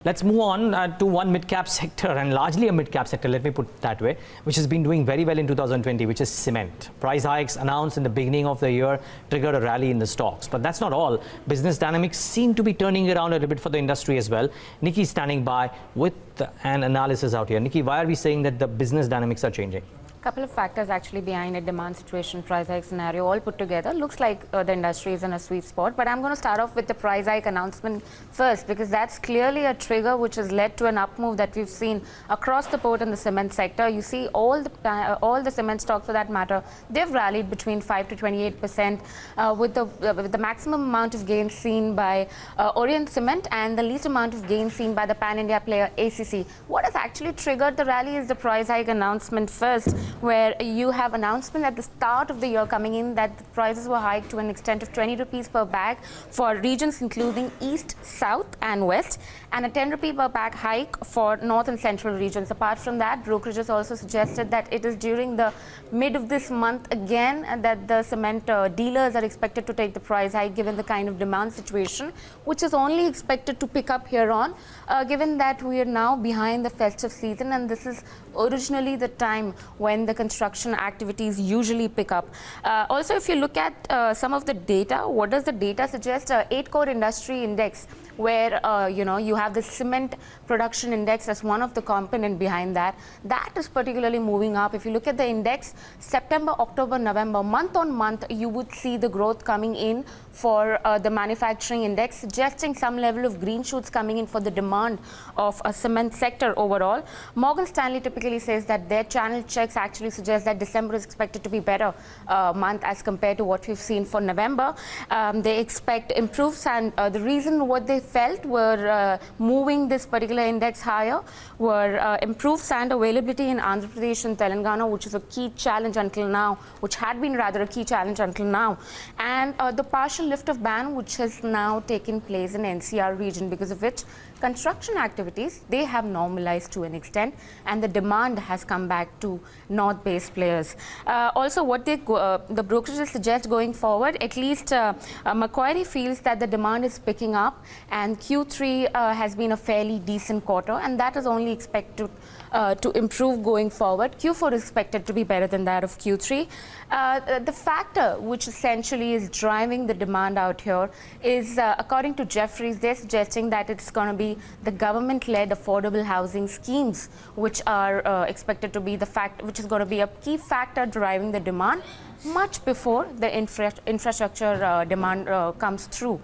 Let's move on to one mid-cap sector, and largely a mid-cap sector, let me put it that way, which has been doing very well in 2020, which is cement. Price hikes announced in the beginning of the year triggered a rally in the stocks. But that's not all. Business dynamics seem to be turning around a little bit for the industry as well. Nikki is standing by with an analysis out here. Nikki, why are we saying that the business dynamics are changing? Couple of factors actually behind a demand situation, price hike scenario, all put together. Looks like the industry is in a sweet spot. But I'm going to start off with the price hike announcement first, because that's clearly a trigger which has led to an up move that we've seen across the board in the cement sector. You see all the cement stocks, for that matter, they've rallied between 5 to 28%, with the maximum amount of gains seen by Orient Cement and the least amount of gains seen by the pan-India player ACC. What has actually triggered the rally is the price hike announcement first, where you have announcement at the start of the year coming in that the prices were hiked to an extent of 20 rupees per bag for regions including East, South and West, and a 10 rupee per bag hike for North and Central regions. Apart from that, brokerages also suggested that it is during the mid of this month again that the cement dealers are expected to take the price hike, given the kind of demand situation, which is only expected to pick up here on, given that we are now behind the festive season, and this is originally the time when the construction activities usually pick up. Also, if you look at some of the data, what does the data suggest? 8 core industry index, where you have the cement production index as one of the component behind that is particularly moving up. If you look at the index, September, October, November, month on month, you would see the growth coming in for the manufacturing index, suggesting some level of green shoots coming in for the demand of a cement sector overall. Morgan Stanley typically says that their channel checks actually suggest that December is expected to be better month as compared to what we've seen for November. They expect improved sand. The reason what they felt were moving this particular index higher were improved sand availability in Andhra Pradesh and Telangana, which is a key challenge until now, which had been rather a key challenge until now, and the partial lift of ban which has now taken place in NCR region, because of which construction activities, they have normalized to an extent, and the demand has come back to north-based players. Also, what the brokerages suggest going forward, at least Macquarie feels that the demand is picking up, and Q3 has been a fairly decent quarter, and that is only expected to improve going forward. Q4 is expected to be better than that of Q3. The factor which essentially is driving the demand out here is, according to Jefferies, they're suggesting that it's going to be the government-led affordable housing schemes, which are expected to be the fact, which is going to be a key factor driving the demand much before the infrastructure demand comes through.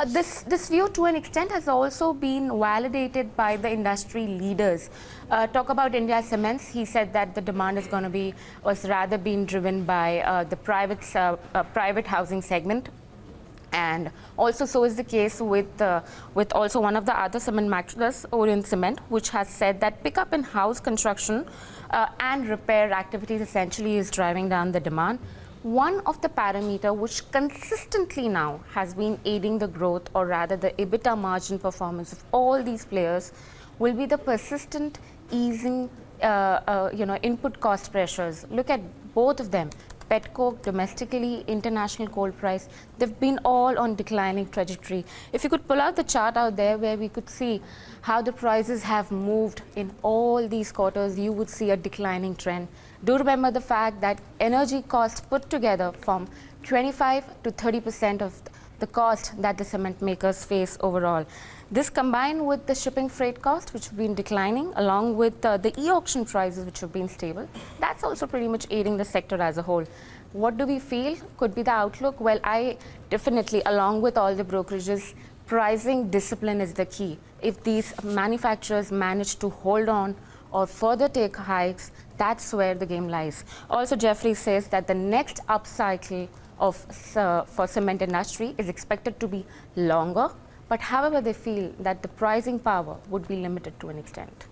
This view, to an extent, has also been validated by the industry leaders. Talk about India Cements. He said that the demand is going to be, was rather being driven by the private housing segment. And also, so is the case with also one of the other cement manufacturers, Orient Cement, which has said that pickup in house construction and repair activities essentially is driving down the demand. One of the parameter which consistently now has been aiding the growth, or rather the EBITDA margin performance of all these players, will be the persistent easing input cost pressures. Look at both of them. Petcoke, domestically, international coal price, they've been all on declining trajectory. If you could pull out the chart out there where we could see how the prices have moved in all these quarters, you would see a declining trend. Do remember the fact that energy costs put together from 25 to 30% of the cost that the cement makers face overall. This combined with the shipping freight costs, which have been declining, along with the e-auction prices, which have been stable, that's also pretty much aiding the sector as a whole. What do we feel could be the outlook? Well, I definitely, along with all the brokerages, pricing discipline is the key. If these manufacturers manage to hold on or further take hikes, that's where the game lies. Also, Jeffrey says that the next upcycle for cement industry is expected to be longer, but however they feel that the pricing power would be limited to an extent.